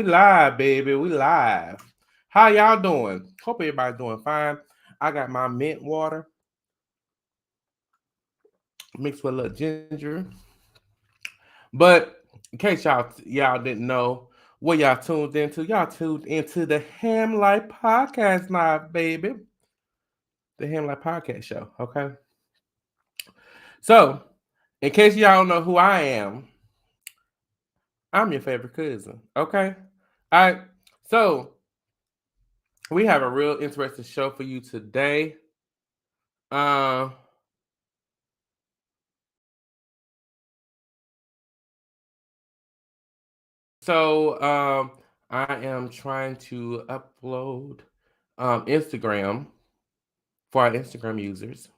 live, baby. We live. How y'all doing? Hope everybody doing fine. I got my mint water mixed with a little ginger. But in case y'all didn't know what y'all tuned into the Ham Life Podcast Live, baby. The Ham Life Podcast show. Okay. So, in case y'all don't know who I am, I'm your favorite cousin. Okay. All right. So we have a real interesting show for you today. Uh, so I am trying to upload Instagram for our Instagram users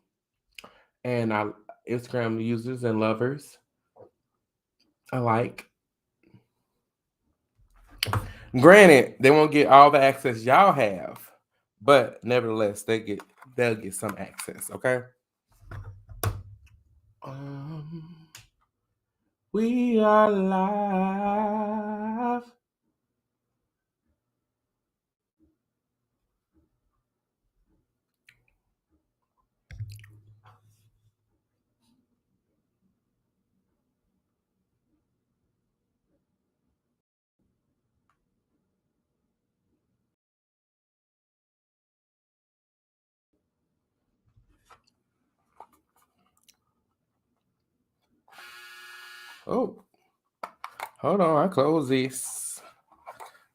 and our Instagram users and lovers alike. Granted, they won't get all the access y'all have, but nevertheless, they'll get some access. Okay. Um, we are live. Oh, hold on. I close this.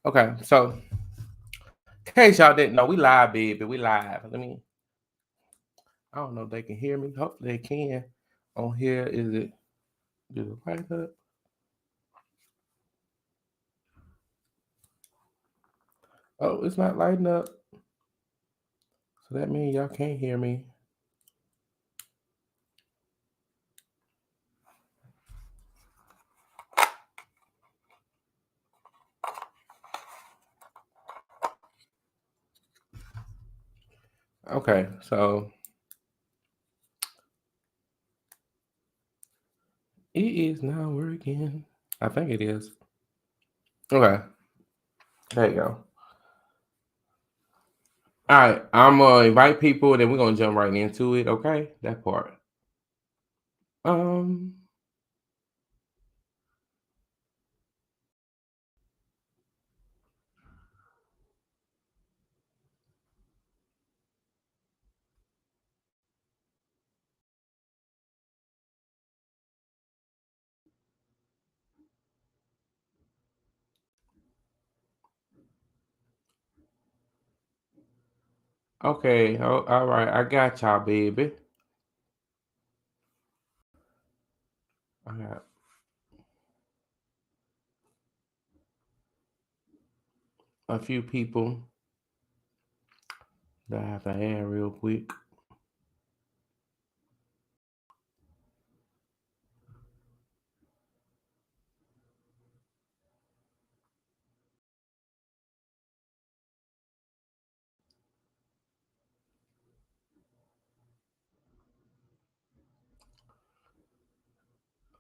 Okay, so in case y'all didn't know, we live, baby. We live. I don't know if they can hear me. Hopefully they can. On here, is it light up? Oh, it's not lighting up. So that means y'all can't hear me. Okay, so it is not working. I think it is. Okay, there you go. All right, I'm gonna invite people, and then we're gonna jump right into it. Okay, that part. Um. Okay. Oh, all right. I got y'all, baby. I got a few people that I have to add real quick.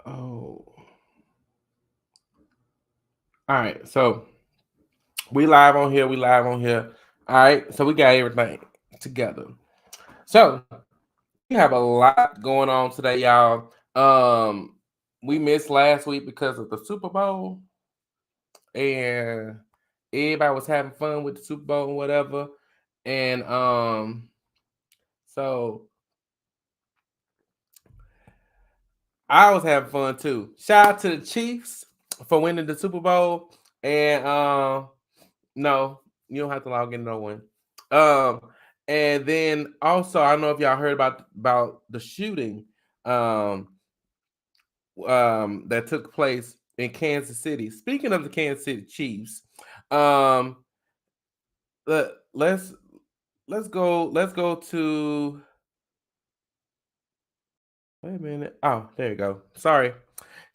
Oh. All right. So we live on here. We live on here. All right. So we got everything together. So we have a lot going on today, y'all. We missed last week because of the Super Bowl, and everybody was having fun with the Super Bowl and whatever. And so I was having fun too. Shout out to the Chiefs for winning the Super Bowl. And no, you don't have to log in no one. Um and then also I don't know if y'all heard about the shooting um that took place in Kansas City. Speaking of the Kansas City Chiefs, um let's let's go to wait a minute. Oh, there you go. Sorry.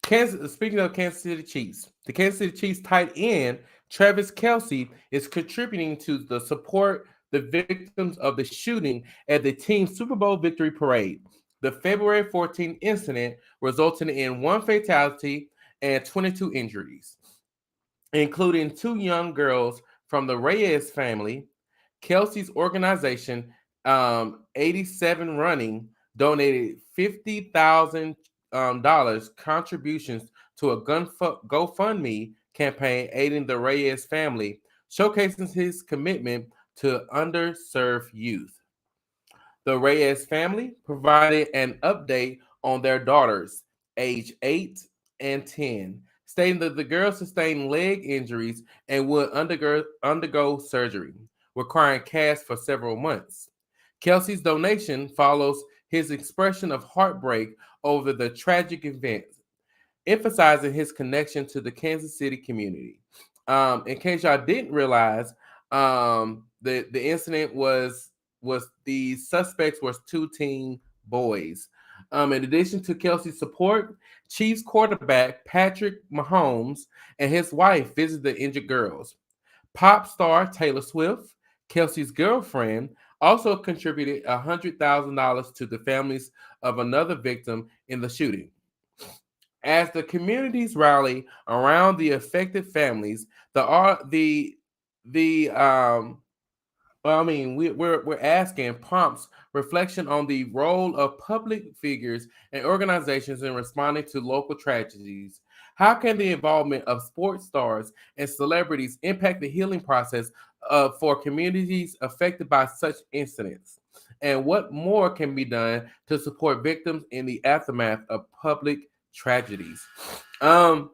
Kansas. Speaking of Kansas City Chiefs, the Kansas City Chiefs tight end Travis Kelsey is contributing to the support the victims of the shooting at the team's Super Bowl victory parade. The February 14th incident resulted in one fatality and 22 injuries. including two young girls from the Reyes family. Kelsey's organization, 87 Running, donated $50,000 contributions to a GoFundMe campaign aiding the Reyes family, showcasing his commitment to underserved youth. The Reyes family provided an update on their daughters, age 8 and 10, stating that the girls sustained leg injuries and would undergo surgery, requiring cash for several months. Kelsey's donation follows his expression of heartbreak over the tragic event, emphasizing his connection to the Kansas City community. In case y'all didn't realize, the incident was the suspects was two teen boys. In addition to Kelsey's support, Chiefs quarterback Patrick Mahomes and his wife visited the injured girls. Pop star Taylor Swift, Kelsey's girlfriend, also contributed $100,000 to the families of another victim in the shooting. As the communities rally around the affected families, the well, I mean, we're asking prompts reflection on the role of public figures and organizations in responding to local tragedies. How can the involvement of sports stars and celebrities impact the healing process for communities affected by such incidents? And what more can be done to support victims in the aftermath of public tragedies? Um,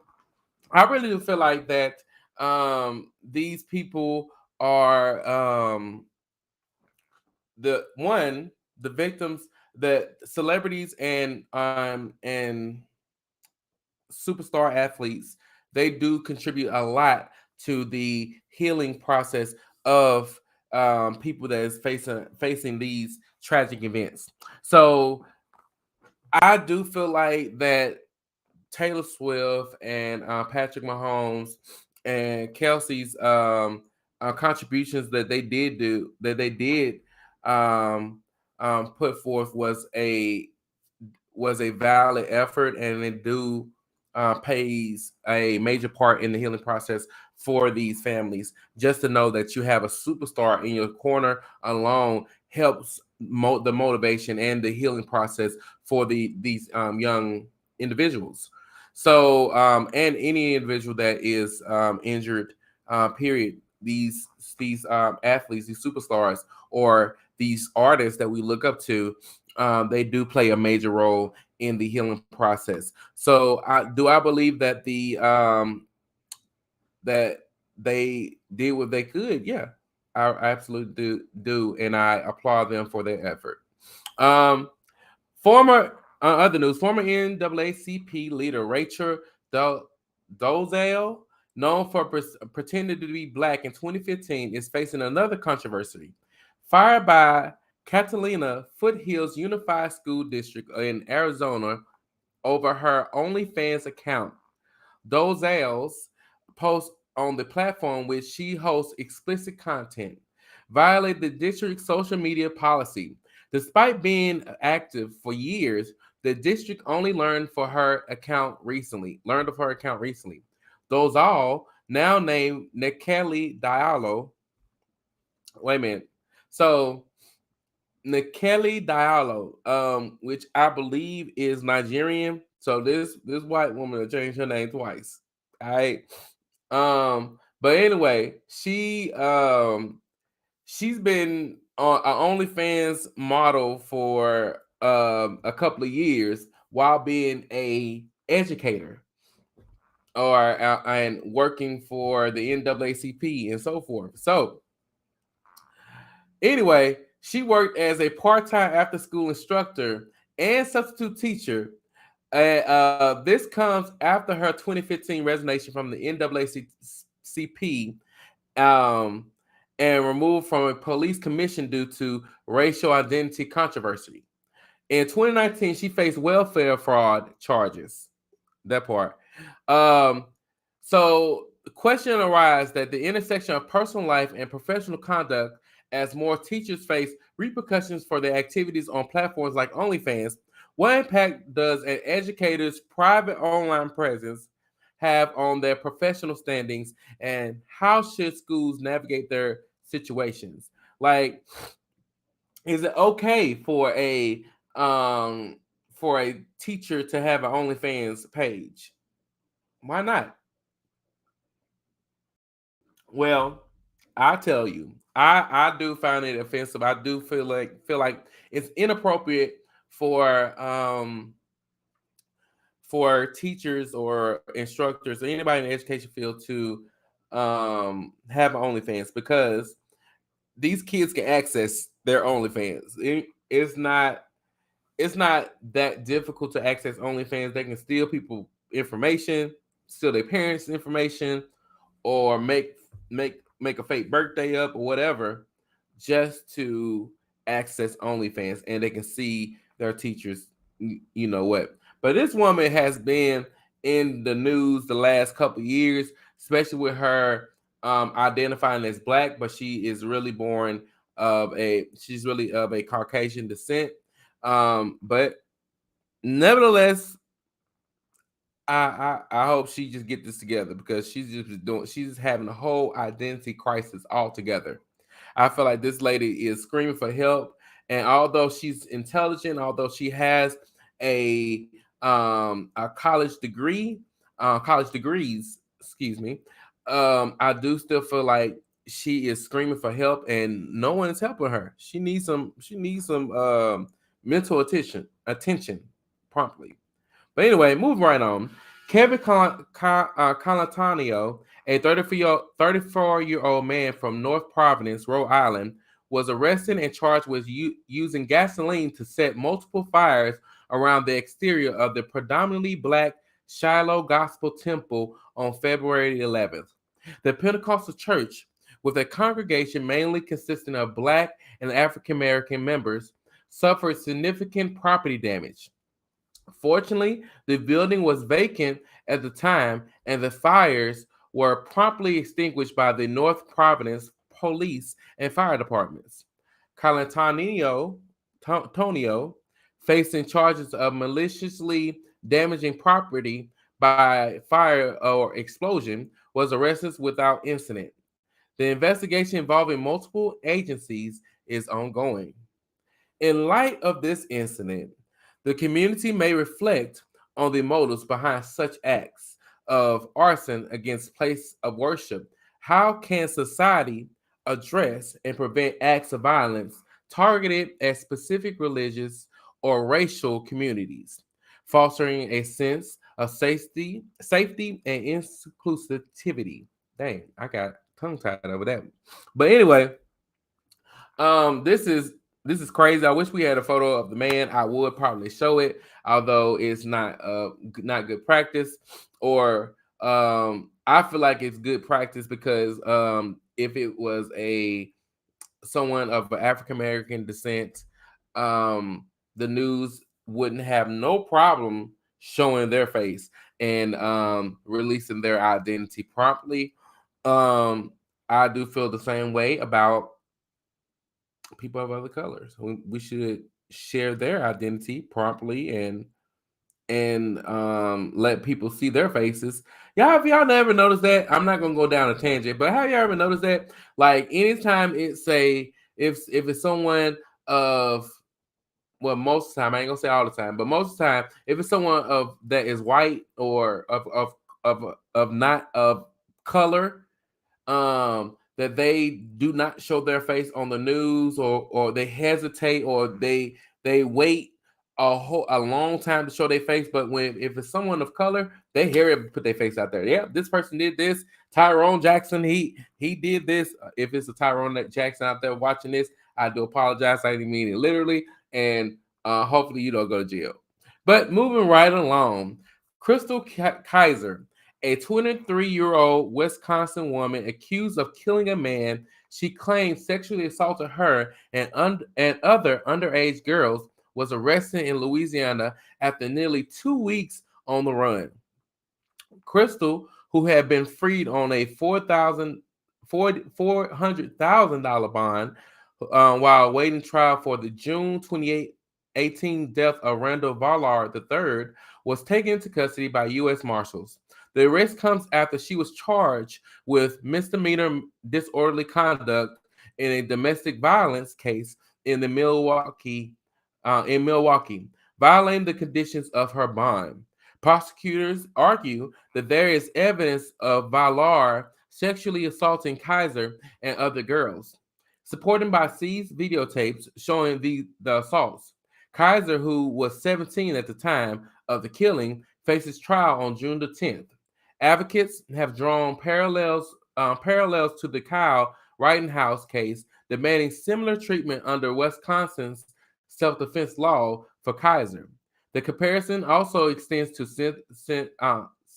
I really do feel like that these people are the victims, the celebrities and superstar athletes. They do contribute a lot to the healing process of people that is facing these tragic events. So I do feel like that Taylor Swift and Patrick Mahomes and Kelsey's contributions that they did um, put forth was a valid effort, and it do plays a major part in the healing process for these families. Just to know that you have a superstar in your corner alone helps the motivation and the healing process for these young individuals. So, and any individual that is injured, period. These athletes, these superstars, or these artists that we look up to, they do play a major role in the healing process. So, I believe that that they did what they could? Yeah, I absolutely do, and I applaud them for their effort. Um, Former other news, former NAACP leader Rachel Dolezal, known for pretending to be black in 2015, is facing another controversy. Fired by Catalina Foothills Unified School District in Arizona over her OnlyFans account. Dolezal's post on the platform which she hosts explicit content violate the district's social media policy. Despite being active for years, the district only learned of her account recently. Dolezal, now named Nekeli Diallo. Wait a minute. So Nekeli Diallo, which I believe is Nigerian. So this white woman will change her name twice. All right. But anyway, she's been on an OnlyFans model for a couple of years while being a educator or and working for the NAACP and so forth. So anyway, she worked as a part-time after-school instructor and substitute teacher. This comes after her 2015 resignation from the NAACP um, and removed from a police commission due to racial identity controversy. In 2019, she faced welfare fraud charges. That part. Um, so the question arises that the intersection of personal life and professional conduct, as more teachers face repercussions for their activities on platforms like OnlyFans, what impact does an educator's private online presence have on their professional standings, and how should schools navigate their situations? Like, is it okay um for a teacher to have an OnlyFans page? Why not? Well, I tell you, I do find it offensive. I do feel like it's inappropriate for teachers or instructors or anybody in the education field to have OnlyFans, because these kids can access their OnlyFans. It's not that difficult to access OnlyFans. They can steal people information, steal their parents' information, or make a fake birthday up or whatever, just to access OnlyFans, and they can see their teachers. You know what? But this woman has been in the news the last couple of years, especially with her identifying as black, but she's really of a Caucasian descent. But nevertheless, I hope she just get this together, because she's having a whole identity crisis altogether. I feel like this lady is screaming for help, and although she's intelligent, although she has a college degrees, excuse me, I do still feel like she is screaming for help, and no one is helping her. She needs some mental attention promptly. But anyway, moving right on. Kevin Colantonio, a 34-year-old man from North Providence, Rhode Island, was arrested and charged with using gasoline to set multiple fires around the exterior of the predominantly black Shiloh Gospel Temple on February 11th. The Pentecostal church, with a congregation mainly consisting of black and African American members, suffered significant property damage. Fortunately, the building was vacant at the time, and the fires were promptly extinguished by the North Providence police and fire departments. Tonio, facing charges of maliciously damaging property by fire or explosion, was arrested without incident. The investigation involving multiple agencies is ongoing. In light of this incident, the community may reflect on the motives behind such acts of arson against place of worship. How can society address and prevent acts of violence targeted at specific religious or racial communities, fostering a sense of safety and inclusivity? Dang, I got tongue tied over that. But anyway, this is crazy. I wish we had a photo of the man. I would probably show it, although it's not good practice. Or I feel like it's good practice, because if it was a someone of African American descent, the news wouldn't have no problem showing their face and releasing their identity promptly. I do feel the same way about people of other colors. We should share their identity promptly, and let people see their faces. Y'all, if y'all never noticed that, I'm not gonna go down a tangent, but have y'all ever noticed that? Like, anytime it's a if it's someone of, well, most of the time, I ain't gonna say all the time, but most of the time, if it's someone of that is white or of not of color, that they do not show their face on the news, or they hesitate, or they wait a long time to show their face. But if it's someone of color, they hear it, put their face out there. Yeah, this person did this. Tyrone Jackson, he did this. If it's a Tyrone Jackson out there watching this, I do apologize. I didn't mean it literally, and hopefully you don't go to jail. But moving right along, Crystal Kaiser, a 23-year-old Wisconsin woman accused of killing a man she claimed sexually assaulted her and other underage girls, was arrested in Louisiana after nearly 2 weeks on the run. Crystal, who had been freed on a $400,000 bond while awaiting trial for the June 2018 death of Randall Ballard III, was taken into custody by U.S. Marshals. The arrest comes after she was charged with misdemeanor disorderly conduct in a domestic violence case in the Milwaukee, violating the conditions of her bond. Prosecutors argue that there is evidence of Valar sexually assaulting Kaiser and other girls, supported by seized videotapes showing the assaults. Kaiser, who was 17 at the time of the killing, faces trial on June the 10th. Advocates have drawn parallels to the Kyle Rittenhouse case, demanding similar treatment under Wisconsin's self-defense law for Kaiser. The comparison also extends to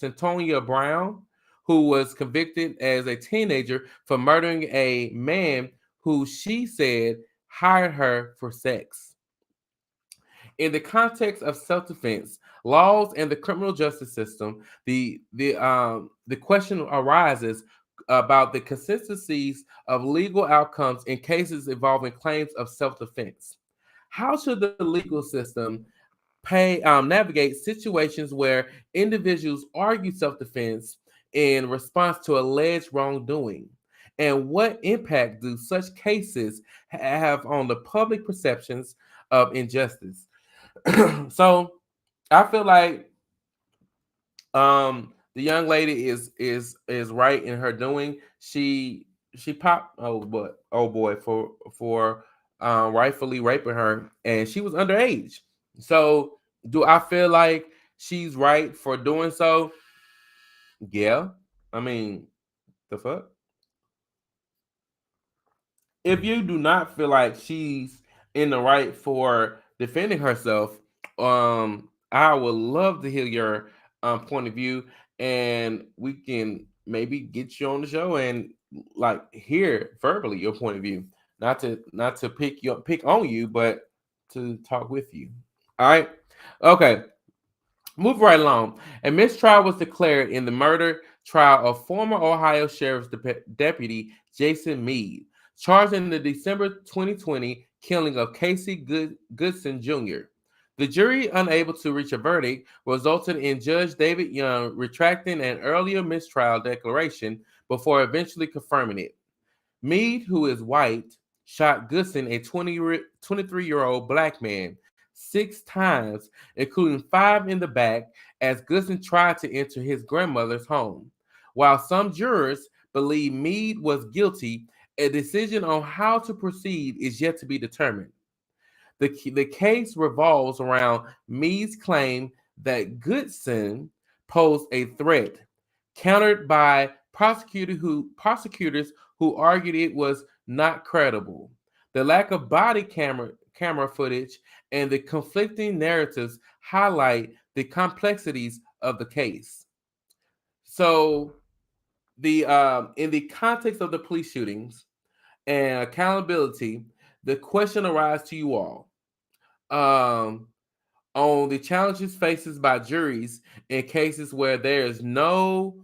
Centonia Brown, who was convicted as a teenager for murdering a man who she said hired her for sex. In the context of self-defense laws and the criminal justice system, the question arises about the consistencies of legal outcomes in cases involving claims of self-defense. How should the legal system navigate situations where individuals argue self-defense in response to alleged wrongdoing? And what impact do such cases have on the public perceptions of injustice? So I feel like the young lady is right in her doing. She popped oh boy for rightfully raping her, and she was underage. So do I feel like she's right for doing so? Yeah. I mean, the fuck? If you do not feel like she's in the right for defending herself, I would love to hear your point of view, and we can maybe get you on the show and like hear verbally your point of view. Not to pick on you, but to talk with you. All right. Okay. Move right along. A mistrial was declared in the murder trial of former Ohio Sheriff's Deputy Jason Meade, charged in the December 2020 killing of Casey Goodson Jr. The jury, unable to reach a verdict, resulted in Judge David Young retracting an earlier mistrial declaration before eventually confirming it. Meade, who is white, shot Goodson, a 23-year-old black man, 6 times, including 5 in the back, as Goodson tried to enter his grandmother's home. While some jurors believe Meade was guilty, a decision on how to proceed is yet to be determined. The case revolves around Meade's claim that Goodson posed a threat, countered by prosecutors who argued it was not credible. The lack of body camera footage and the conflicting narratives highlight the complexities of the case. So, the in the context of the police shootings and accountability, the question arises to you all um, on the challenges faced by juries in cases where there is no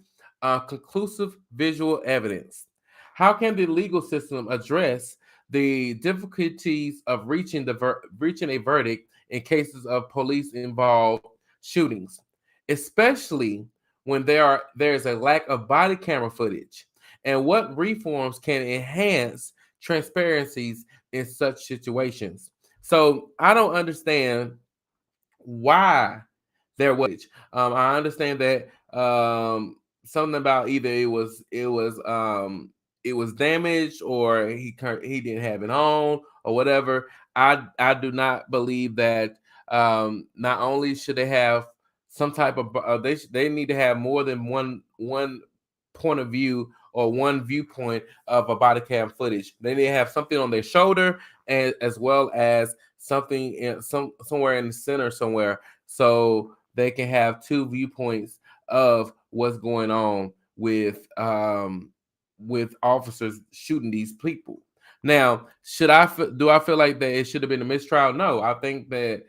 conclusive visual evidence. How can the legal system address the difficulties of reaching a verdict in cases of police involved shootings, especially when there is a lack of body camera footage? And what reforms can enhance transparencies in such situations? So I don't understand why there was. I understand that something about either it was damaged or he didn't have it on or whatever. I do not believe that not only should they have some type of they need to have more than one point of view or one viewpoint of a body cam footage. They need to have something on their shoulder and as well as something somewhere in the center somewhere, so they can have two viewpoints of what's going on with officers shooting these people. Now, do I feel like that it should have been a mistrial? No, I think that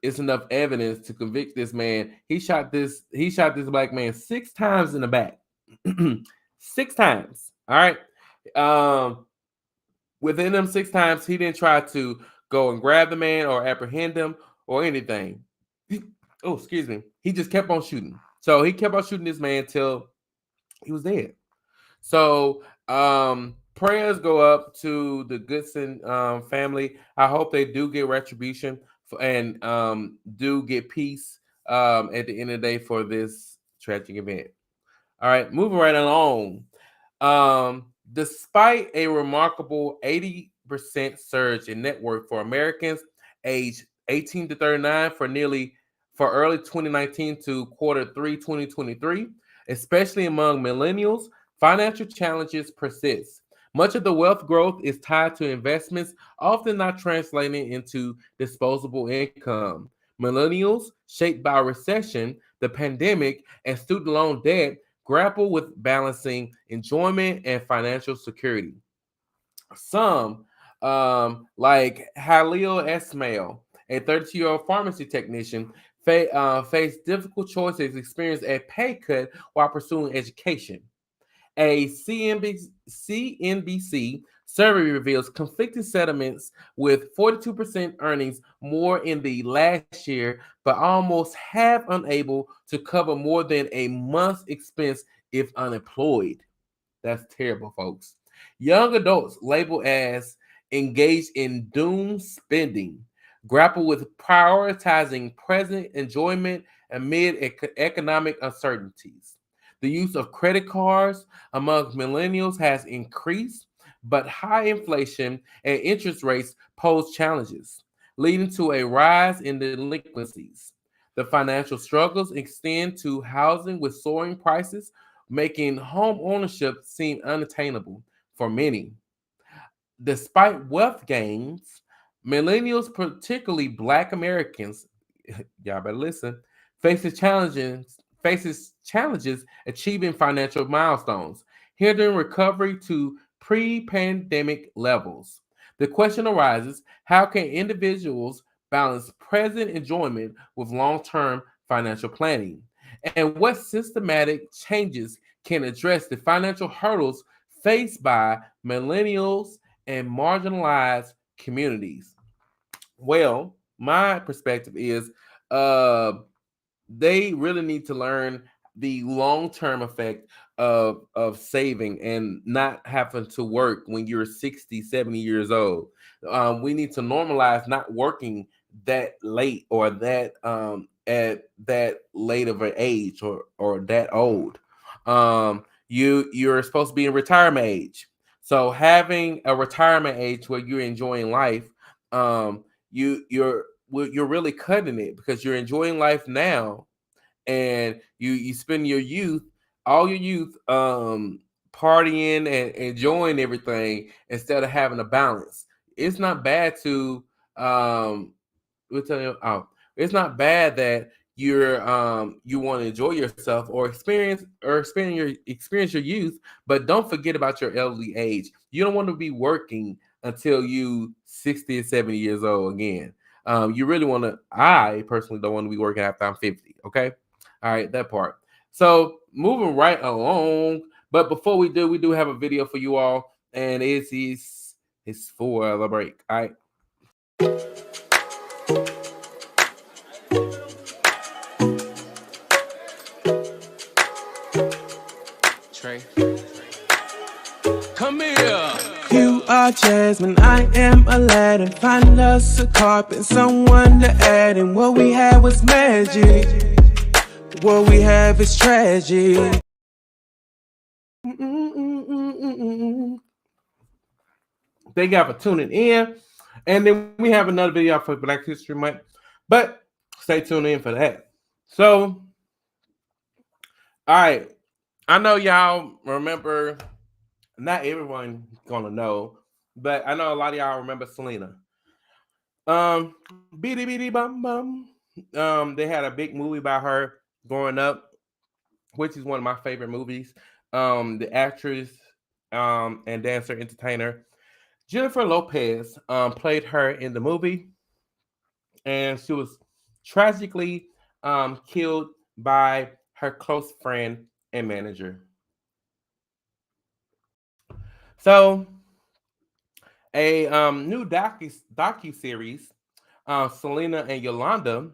it's enough evidence to convict this man. He shot this black man 6 times in the back. 6 times. All right. Within them 6 times, he didn't try to go and grab the man or apprehend him or anything. Oh, excuse me. He just kept on shooting. So he kept on shooting this man till he was dead. So prayers go up to the Goodson family. I hope they do get retribution and do get peace at the end of the day for this tragic event. All right, moving right along. Despite a remarkable 80% surge in net worth for Americans aged 18 to 39 for early 2019 to quarter three 2023, especially among millennials, financial challenges persist. Much of the wealth growth is tied to investments, often not translating into disposable income. Millennials, shaped by recession, the pandemic, and student loan debt, grapple with balancing enjoyment and financial security. Some, like Halil Esmail, a 32-year-old pharmacy technician, face difficult choices, experience a pay cut while pursuing education. A CNBC survey reveals conflicting sentiments with 42% earnings more in the last year, but almost half unable to cover more than a month's expense if unemployed. That's terrible, folks. Young adults labeled as engaged in doom spending grapple with prioritizing present enjoyment amid economic uncertainties. The use of credit cards among millennials has increased, but high inflation and interest rates pose challenges, leading to a rise in delinquencies. The financial struggles extend to housing with soaring prices, making home ownership seem unattainable for many. Despite wealth gains, millennials, particularly Black Americans, y'all better listen, faces challenges achieving financial milestones, hindering recovery to pre-pandemic levels. The question arises: how can individuals balance present enjoyment with long-term financial planning? And what systematic changes can address the financial hurdles faced by millennials and marginalized communities? Well, my perspective is uh they really need to learn the long-term effect of saving and not having to work when you're 60, 70 years old. We need to normalize not working that late or that at that late of an age or that old. You're supposed to be in retirement age. So having a retirement age where you're enjoying life, you're really cutting it because you're enjoying life now, and you spend all your youth partying and enjoying everything instead of having a balance. It's not bad to we'll tell you oh it's not bad that you want to enjoy yourself or experience your youth, but don't forget about your elderly age. You don't want to be working until you 60 or 70 years old again. You really want to I personally don't want to be working after I'm 50. Okay. All right, that part. So moving right along, but before we do have a video for you all, and it's for the break. All right. Trey, come here. You are Jasmine, I am Aladdin. Find us a carpet, someone to add in. What we had was magic. What we have is tragic. Thank y'all for tuning in. And then we have another video for Black History Month. But stay tuned in for that. So, all right. I know y'all remember, not everyone gonna know, but I know a lot of y'all remember Selena. Beady beady bum bum. They had a big movie about her growing up, which is one of my favorite movies. The actress and dancer entertainer Jennifer Lopez played her in the movie, and she was tragically killed by her close friend and manager. So, a new docu series, Selena and Yolanda,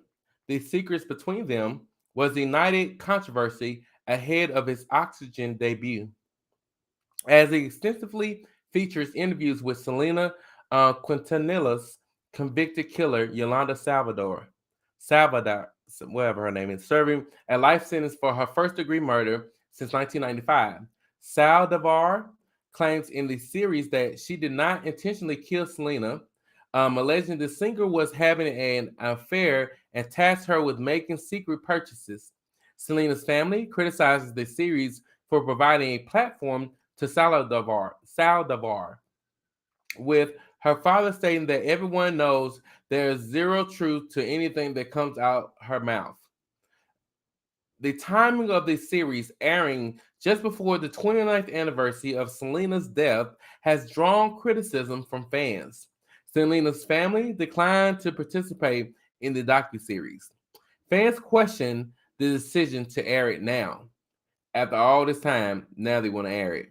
the secrets between them was ignited controversy ahead of his Oxygen debut, as it extensively features interviews with Selena Quintanilla's convicted killer, Yolanda Salvador, whatever her name is, serving a life sentence for her first-degree murder since 1995. Saldivar claims in the series that she did not intentionally kill Selena, alleging the singer was having an affair and tasked her with making secret purchases. Selena's family criticizes the series for providing a platform to Saldivar, with her father stating that everyone knows there is zero truth to anything that comes out her mouth. The timing of this series airing just before the 29th anniversary of Selena's death has drawn criticism from fans. Selena's family declined to participate in the docuseries. Fans question the decision to air it now. After all this time, now they want to air it.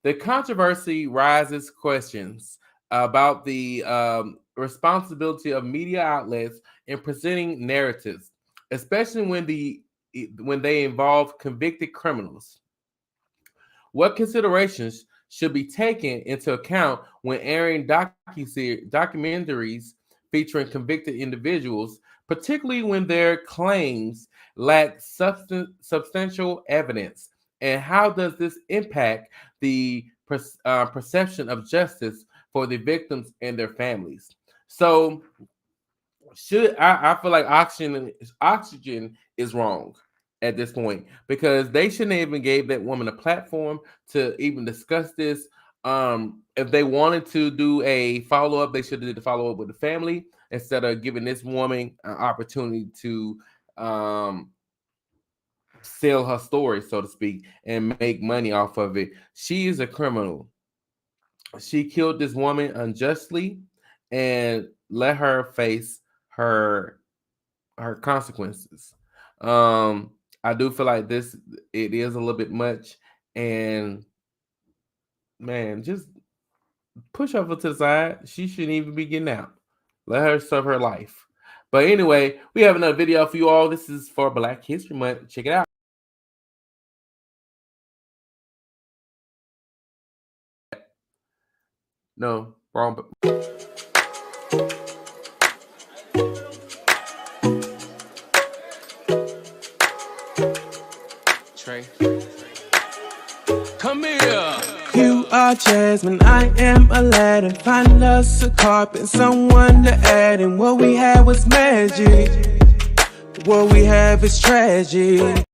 The controversy raises questions about the responsibility of media outlets in presenting narratives, especially when they involve convicted criminals. What considerations should be taken into account when airing documentaries featuring convicted individuals, particularly when their claims lack substantial evidence? And how does this impact the perception of justice for the victims and their families? So, I feel like oxygen is wrong at this point because they shouldn't even gave that woman a platform to even discuss this. If they wanted to do a follow up, they should have did the follow up with the family instead of giving this woman an opportunity to sell her story, so to speak, and make money off of it. She is a criminal. She killed this woman unjustly and let her face her consequences. I do feel like it is a little bit much, and man, just push her to the side. She shouldn't even be getting out. Let her serve her life. But anyway, we have another video for you all. This is for Black History Month. Check it out. No, wrong. Trey. Come here. You are Jasmine, I am Aladdin. Find us a carpet, someone to add in. What we had was magic. What we have is tragic.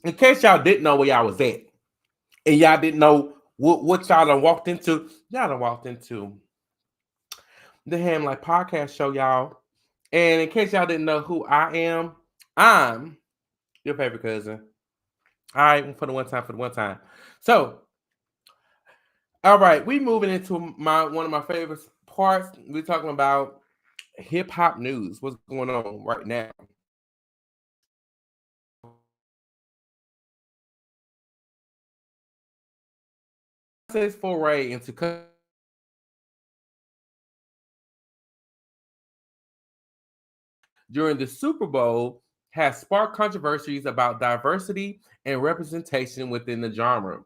In case y'all didn't know where y'all was at, and y'all didn't know what y'all done walked into, the Ham Like Podcast Show, y'all. And in case y'all didn't know who I am, I'm your favorite cousin. All right, for the one time. So, all right, we moving into one of my favorite parts. We're talking about hip hop news. What's going on right now? Says foray into during the Super Bowl has sparked controversies about diversity and representation within the genre.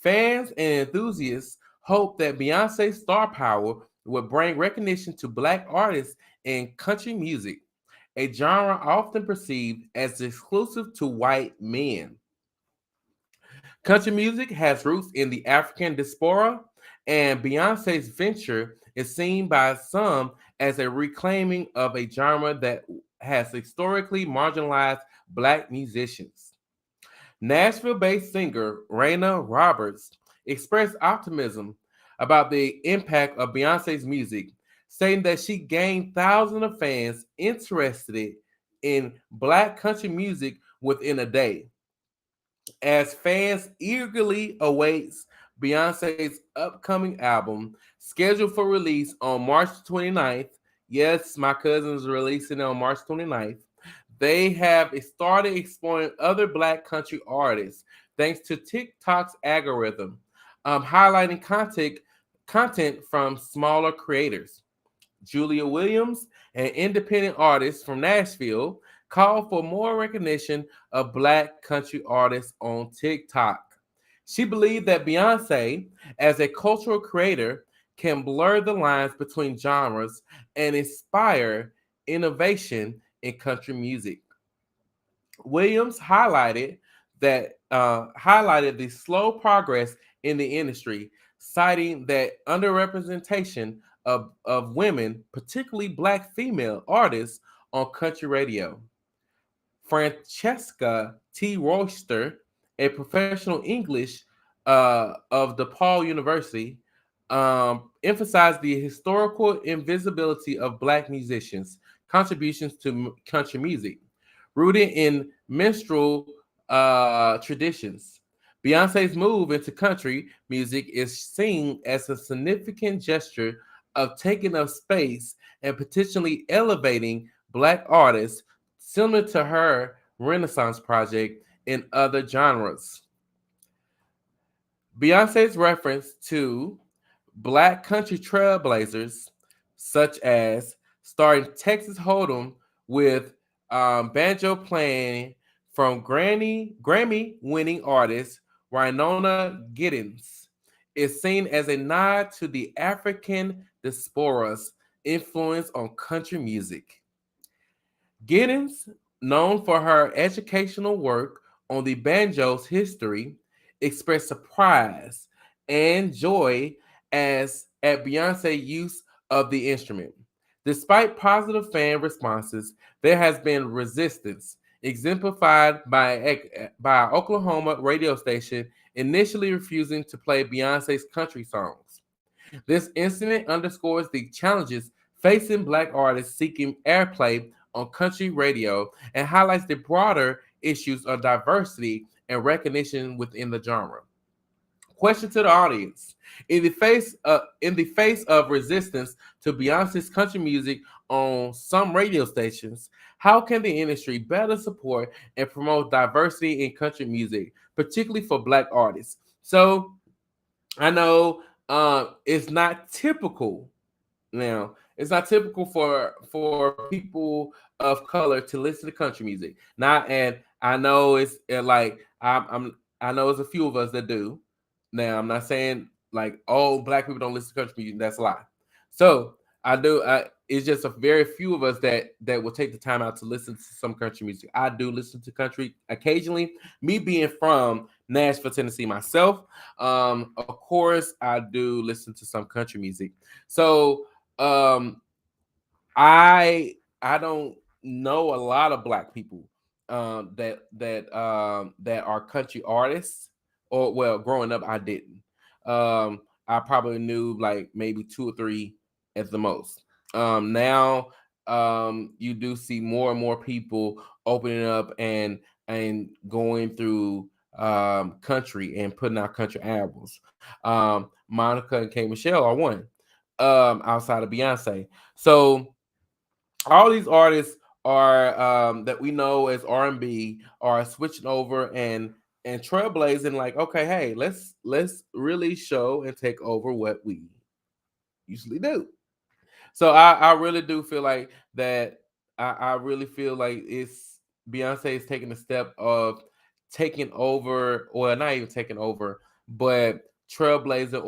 Fans and enthusiasts hope that Beyonce's star power would bring recognition to Black artists in country music, a genre often perceived as exclusive to white men. Country music has roots in the African diaspora, and Beyonce's venture is seen by some as a reclaiming of a genre that has historically marginalized Black musicians. Nashville-based singer Raina Roberts expressed optimism about the impact of Beyonce's music, saying that she gained thousands of fans interested in Black country music within a day. As fans eagerly awaits Beyonce's upcoming album, scheduled for release on March 29th. Yes, my cousin is releasing it on March 29th. They have started exploring other Black country artists thanks to TikTok's algorithm, highlighting content from smaller creators. Julia Williams, an independent artist from Nashville, called for more recognition of Black country artists on TikTok. She believed that Beyonce, as a cultural creator, can blur the lines between genres and inspire innovation in country music. Williams highlighted the slow progress in the industry, citing that underrepresentation of women, particularly Black female artists, on country radio. Francesca T. Royster, a professional English of DePaul University, emphasized the historical invisibility of Black musicians' contributions to country music, rooted in minstrel traditions. Beyonce's move into country music is seen as a significant gesture of taking up space and potentially elevating Black artists, similar to her Renaissance project in other genres. Beyonce's reference to Black country trailblazers, such as starring Texas Hold'em with banjo playing from Grammy winning artist Winona Giddens, is seen as a nod to the African diaspora's influence on country music. Giddens, known for her educational work on the banjo's history, expressed surprise and joy as at Beyonce's use of the instrument. Despite positive fan responses, there has been resistance, exemplified by an Oklahoma radio station initially refusing to play Beyonce's country songs. This incident underscores the challenges facing Black artists seeking airplay on country radio and highlights the broader issues of diversity and recognition within the genre. Question to the audience: in the face of resistance to Beyonce's country music on some radio stations, how can the industry better support and promote diversity in country music, particularly for Black artists? So I know it's not typical now. It's not typical for people of color to listen to country music. Not, and I know it's like I know it's a few of us that do. Now I'm not saying like oh Black people don't listen to country music. That's a lie. So I do. It's just a very few of us that will take the time out to listen to some country music. I do listen to country occasionally. Me being from Nashville, Tennessee myself, of course I do listen to some country music. So I don't know a lot of Black people that are country artists. Or well, growing up I didn't. I probably knew like maybe two or three at the most. Now you do see more and more people opening up and going through country and putting out country albums. Monica and K Michelle are one outside of Beyonce. So all these artists are that we know as R&B are switching over and trailblazing, like, okay, hey, let's really show and take over what we usually do. So I really do feel like that. I really feel like it's Beyonce is taking a step of taking over, or not even taking over, but trailblazing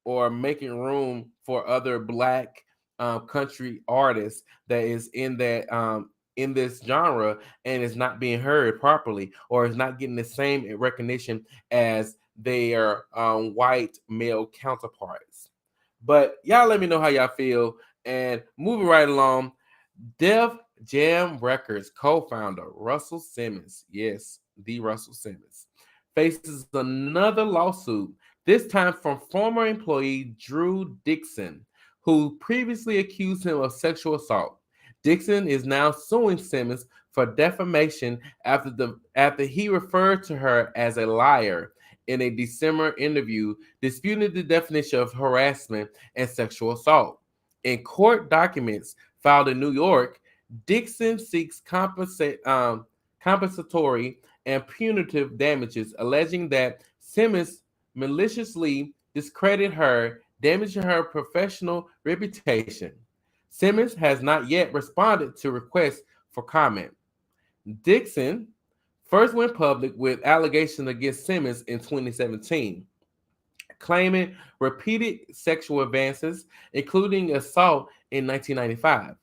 or making room for other Black country artists that is in this genre and is not being heard properly or is not getting the same recognition as their white male counterparts. But y'all let me know how y'all feel. And moving right along, Def Jam Records co-founder Russell Simmons, yes, the Russell Simmons, faces another lawsuit, this time from former employee Drew Dixon, who previously accused him of sexual assault. Dixon is now suing Simmons for defamation after he referred to her as a liar in a December interview, disputing the definition of harassment and sexual assault. In court documents filed in New York, Dixon seeks compensatory and punitive damages, alleging that Simmons maliciously discredited her damaging her professional reputation. Simmons has not yet responded to requests for comment. Dixon first went public with allegations against Simmons in 2017, claiming repeated sexual advances, including assault in 1995.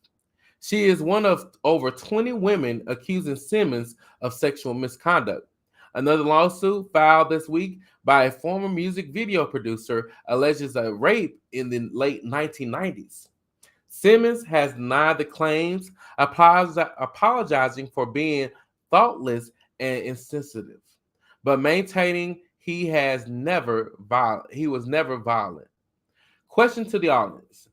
She is one of over 20 women accusing Simmons of sexual misconduct. Another lawsuit filed this week by a former music video producer alleges a rape in the late 1990s. Simmons has denied the claims, apologizing for being thoughtless and insensitive, but maintaining he was never violent. Question to the audience: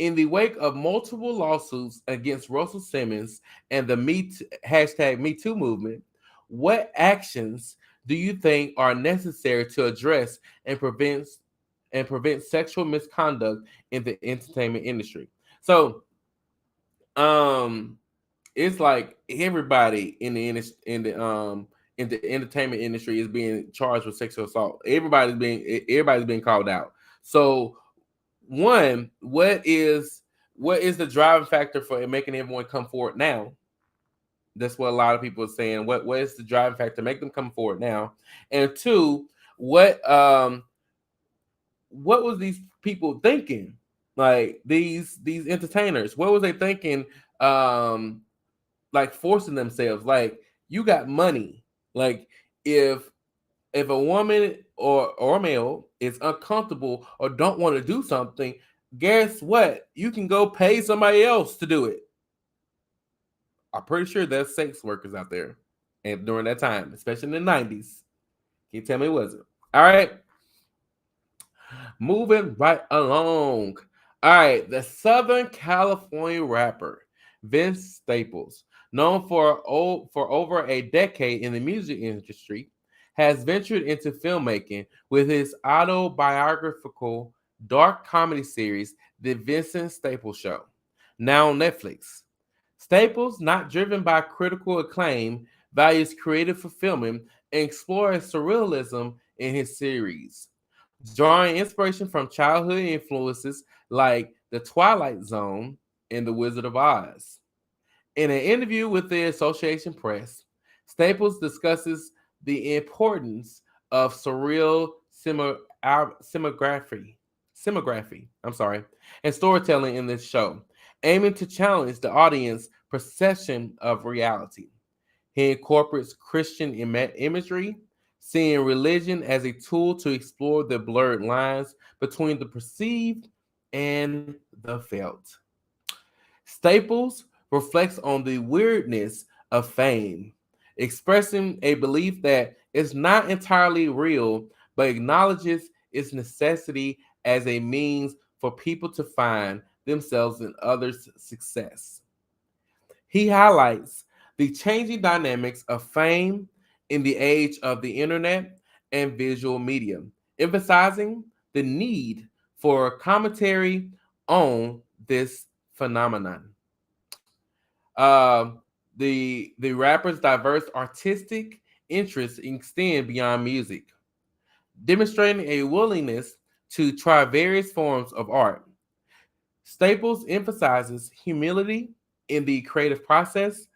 in the wake of multiple lawsuits against Russell Simmons and the Me Too movement, what actions do you think are necessary to address and prevent sexual misconduct in the entertainment industry? So, um, it's like everybody in the entertainment industry is being charged with sexual assault. Everybody's being called out. So, one, what is the driving factor for making everyone come forward now? That's what a lot of people are saying. What is the driving factor? Make them come forward now. And two, what was these people thinking? Like these entertainers, what was they thinking? Um, like forcing themselves. Like you got money. Like if a woman or a male is uncomfortable or don't want to do something, guess what? You can go pay somebody else to do it. I'm pretty sure there's sex workers out there, and during that time, especially in the 90s. Can you tell me it wasn't? All right, moving right along. All right, the Southern California rapper Vince Staples, known for over a decade in the music industry, has ventured into filmmaking with his autobiographical dark comedy series, The Vincent Staples Show, now on Netflix. Staples, not driven by critical acclaim, values creative fulfillment and explores surrealism in his series, drawing inspiration from childhood influences like The Twilight Zone and The Wizard of Oz. In an interview with the Association Press, Staples discusses the importance of surreal simography, and storytelling in this show, aiming to challenge the audience perception of reality. He incorporates Christian imagery, seeing religion as a tool to explore the blurred lines between the perceived and the felt. Staples reflects on the weirdness of fame, expressing a belief that it's not entirely real, but acknowledges its necessity as a means for people to find themselves in others' success. He highlights the changing dynamics of fame in the age of the internet and visual media, emphasizing the need for commentary on this phenomenon. Um, the rapper's diverse artistic interests extend beyond music, demonstrating a willingness to try various forms of art. Staples emphasizes humility in the creative process,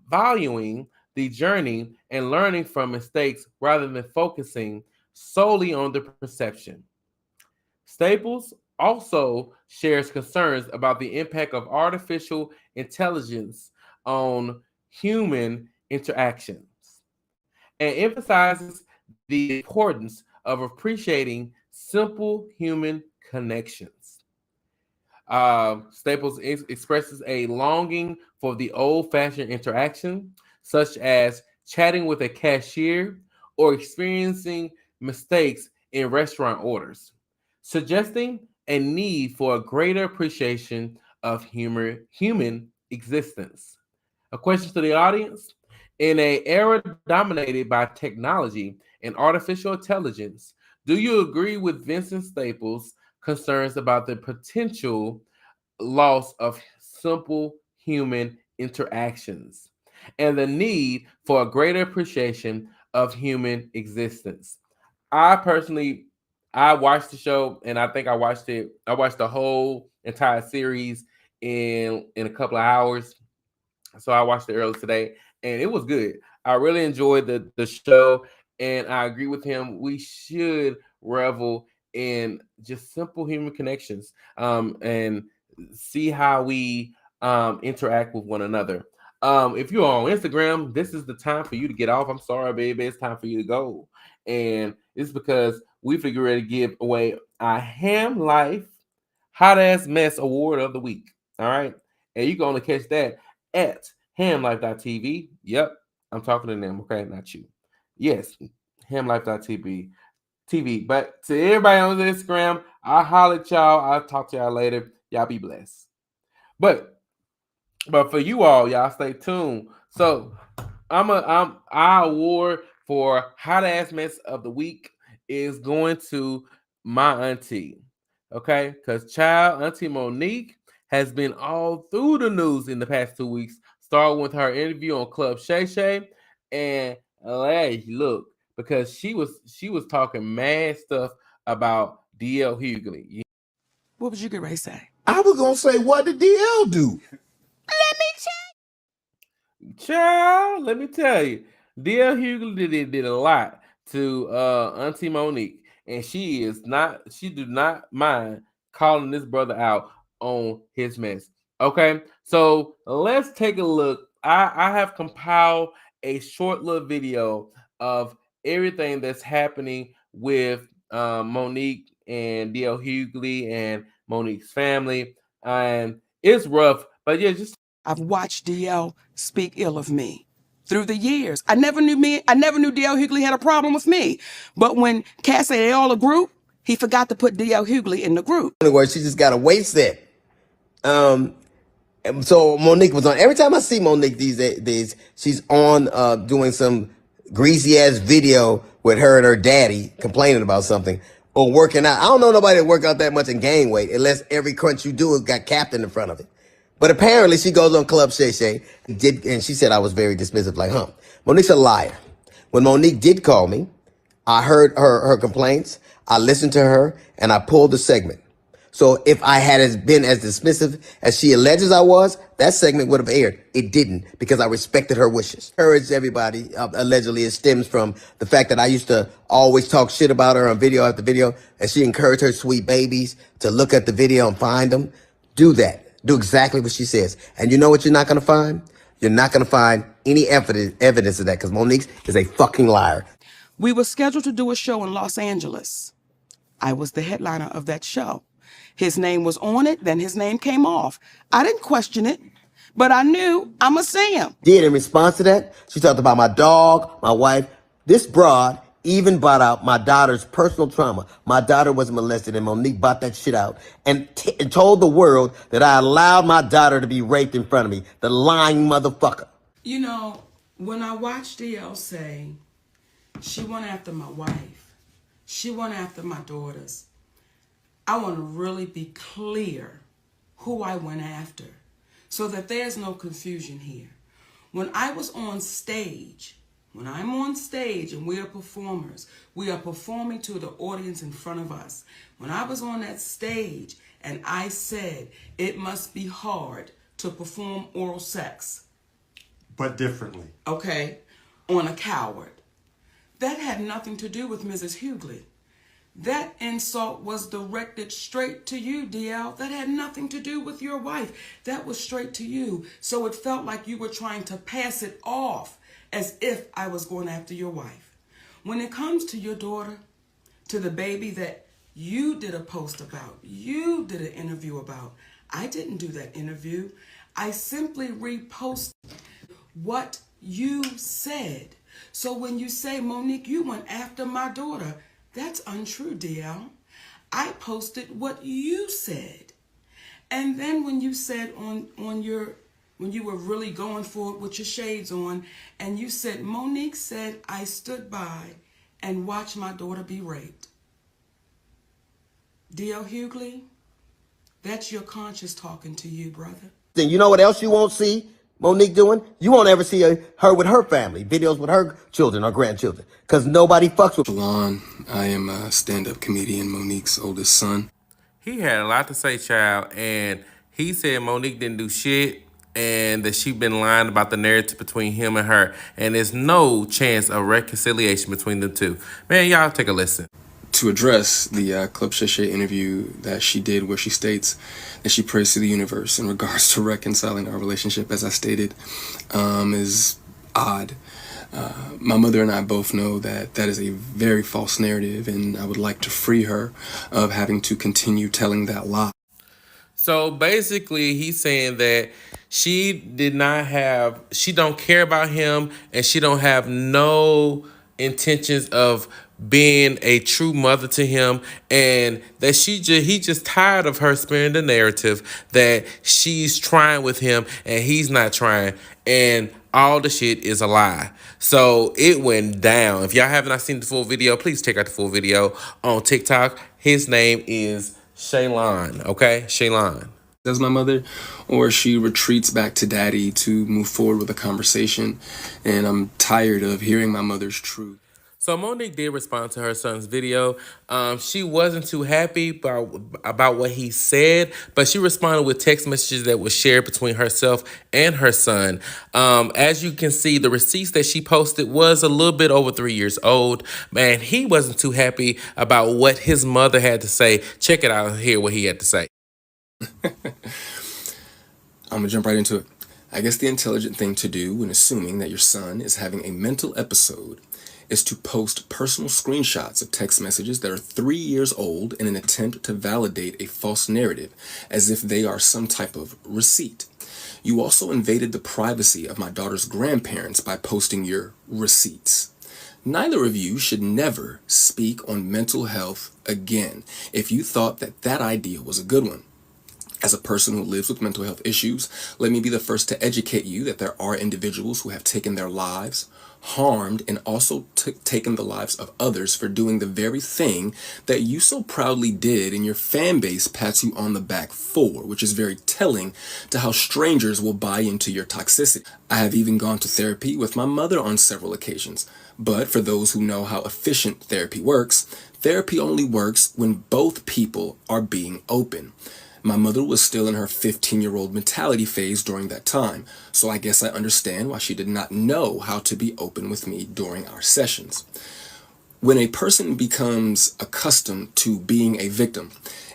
valuing the journey and learning from mistakes rather than focusing solely on the perception. Staples also shares concerns about the impact of artificial intelligence on human interactions and emphasizes the importance of appreciating simple human connections. Staples expresses a longing for the old fashioned interaction, such as chatting with a cashier or experiencing mistakes in restaurant orders, suggesting a need for a greater appreciation of human existence. A question to the audience: in an era dominated by technology and artificial intelligence, do you agree with Vincent Staples' concerns about the potential loss of simple human interactions and the need for a greater appreciation of human existence? I personally, I watched the show, and I think I watched it. I watched the whole entire series in a couple of hours. So I watched it earlier today, and it was good. I really enjoyed the show, and I agree with him. We should revel in just simple human connections, and see how we interact with one another. If you're on Instagram, this is the time for you to get off. I'm sorry, baby. It's time for you to go. And it's because we figure ready to give away our Ham Life Hot Ass Mess Award of the Week. All right. And you're going to catch that at hamlife.tv. Yep. I'm talking to them. Okay. Not you. Yes. Hamlife.tv. TV. But to everybody on Instagram, I'll holler at y'all. I'll talk to y'all later. Y'all be blessed. But for you all, y'all stay tuned. So our award for hot ass mess of the week is going to my auntie. Okay, because child Auntie Monique has been all through the news in the past 2 weeks, starting with her interview on Club Shay Shay. And hey, look, because she was talking mad stuff about DL Hughley. What would you get ready to say? I was gonna say, what did DL do? Let me check. Child, let me tell you, DL Hughley did a lot to Auntie Monique, and she do not mind calling this brother out on his mess. Okay, so let's take a look. I have compiled a short little video of everything that's happening with Monique and DL Hughley and Monique's family, and it's rough. But yeah, just I've watched DL speak ill of me through the years. I never knew DL Hughley had a problem with me. But when Cass said they all a group, he forgot to put DL Hughley in the group. In other words, she just got a weight set. And so Monique was on. Every time I see Monique these days, she's on doing some greasy ass video with her and her daddy complaining about something or working out. I don't know nobody that work out that much and gain weight unless every crunch you do has got Captain in front of it. But apparently she goes on Club Shay Shay and she said I was very dismissive, like, Monique's a liar. When Monique did call me, I heard her complaints, I listened to her, and I pulled the segment. So if I had been as dismissive as she alleges I was, that segment would have aired. It didn't, because I respected her wishes. Encouraged everybody, allegedly it stems from the fact that I used to always talk shit about her on video after video, and she encouraged her sweet babies to look at the video and find them. Do that. Do exactly what she says. And you know what you're not going to find? You're not going to find any evidence of that, because Monique is a fucking liar. We were scheduled to do a show in Los Angeles. I was the headliner of that show. His name was on it, then his name came off. I didn't question it, but I knew I'ma see him. Did in response to that, she talked about my dog, my wife. This broad even brought out my daughter's personal trauma. My daughter was molested, and Monique brought that shit out and told the world that I allowed my daughter to be raped in front of me. The lying motherfucker. You know, when I watched DL say she went after my wife, she went after my daughters, I want to really be clear who I went after so that there's no confusion here. When I was on stage, when I'm on stage and we are performers, we are performing to the audience in front of us. When I was on that stage and I said it must be hard to perform oral sex. But differently. Okay, on a coward. That had nothing to do with Mrs. Hughley. That insult was directed straight to you, DL. That had nothing to do with your wife. That was straight to you. So it felt like you were trying to pass it off as if I was going after your wife. When it comes to your daughter, to the baby that you did a post about, you did an interview about, I didn't do that interview. I simply reposted what you said. So when you say, Monique, you went after my daughter, that's untrue, DL. I posted what you said. And then when you said when you were really going for it with your shades on, and you said, Monique said, I stood by and watched my daughter be raped. DL Hughley, that's your conscience talking to you, brother. Then you know what else you won't see? Monique doing? You won't ever see her with her family, videos with her children or grandchildren, because nobody fucks with. Shalon, I am a stand-up comedian, Monique's oldest son. He had a lot to say, child, and he said Monique didn't do shit and that she been lying about the narrative between him and her, and there's no chance of reconciliation between the two. Man, y'all take a listen. To address the Club Shay Shay interview that she did where she states that she prays to the universe in regards to reconciling our relationship, as I stated, is odd. My mother and I both know that that is a very false narrative, and I would like to free her of having to continue telling that lie. So basically, he's saying that she don't care about him, and she don't have no intentions of being a true mother to him, and that he just tired of her spinning the narrative that she's trying with him and he's not trying, and all the shit is a lie. So it went down. If y'all have not seen the full video, please check out the full video on TikTok. His name is Shaylon, okay? Shaylon. As my mother, or she retreats back to daddy to move forward with a conversation, and I'm tired of hearing my mother's truth. So Monique did respond to her son's video. She wasn't too happy about what he said, but she responded with text messages that were shared between herself and her son. As you can see, the receipts that she posted was a little bit over 3 years old. Man, he wasn't too happy about what his mother had to say. Check it out and hear what he had to say. I'm gonna jump right into it. I guess the intelligent thing to do when assuming that your son is having a mental episode is to post personal screenshots of text messages that are 3 years old in an attempt to validate a false narrative, as if they are some type of receipt. You also invaded the privacy of my daughter's grandparents by posting your receipts. Neither of you should never speak on mental health again if you thought that that idea was a good one. As a person who lives with mental health issues, let me be the first to educate you that there are individuals who have taken their lives, harmed, and also taken the lives of others for doing the very thing that you so proudly did and your fan base pats you on the back for, which is very telling to how strangers will buy into your toxicity. I have even gone to therapy with my mother on several occasions, but for those who know how efficient therapy works only works when both people are being open. My mother was still in her 15-year-old mentality phase during that time, so I guess I understand why she did not know how to be open with me during our sessions. When a person becomes accustomed to being a victim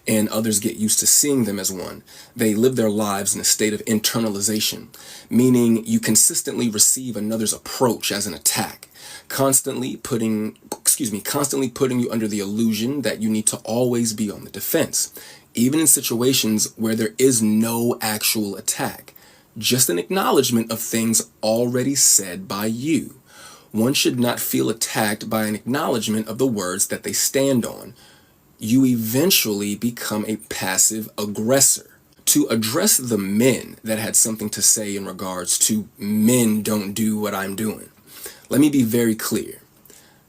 and others get used to seeing them as one, they live their lives in a state of internalization, meaning you consistently receive another's approach as an attack, constantly putting you under the illusion that you need to always be on the defense, even in situations where there is no actual attack, just an acknowledgement of things already said by you. One should not feel attacked by an acknowledgement of the words that they stand on. You eventually become a passive aggressor. To address the men that had something to say in regards to men don't do what I'm doing, let me be very clear.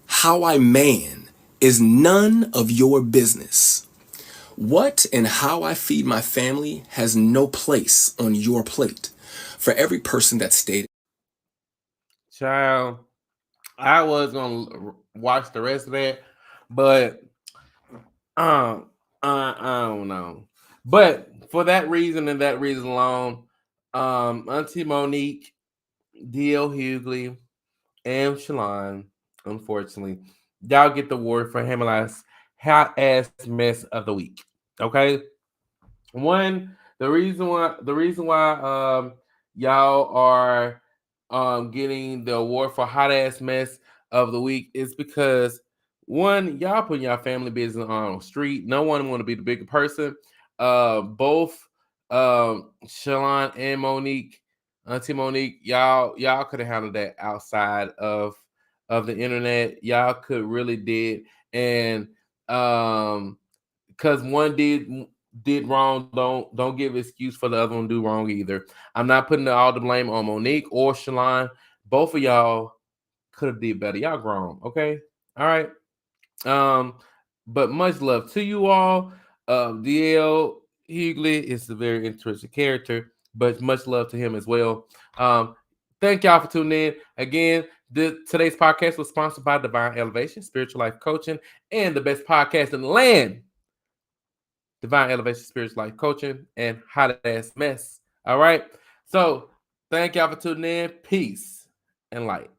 How I man is none of your business. What and how I feed my family has no place on your plate. For every person that stated. Child, I was gonna watch the rest of that, but I don't know. But for that reason and that reason alone, Auntie Monique, D.L. Hughley, and Shalon, unfortunately, y'all get the award for hot ass mess of the week. Okay, the reason why y'all are getting the award for hot ass mess of the week is because one, y'all putting y'all family business on the street. No one want to be the bigger person. Both Shalon and Monique, Auntie Monique, y'all could have handled that outside of the internet. Y'all could really did, and because one did wrong, don't give excuse for the other one do wrong either. I'm not putting all the blame on Monique or Shalon. Both of y'all could have did better. Y'all grown, okay? All right. But much love to you all. DL Hughley is a very interesting character. but much love to him as well. Thank y'all for tuning in. Again, today's podcast was sponsored by Divine Elevation, Spiritual Life Coaching, and the best podcast in the land, Divine Elevation, Spiritual Life Coaching, and Hot Ass Mess. All right. So thank y'all for tuning in. Peace and light.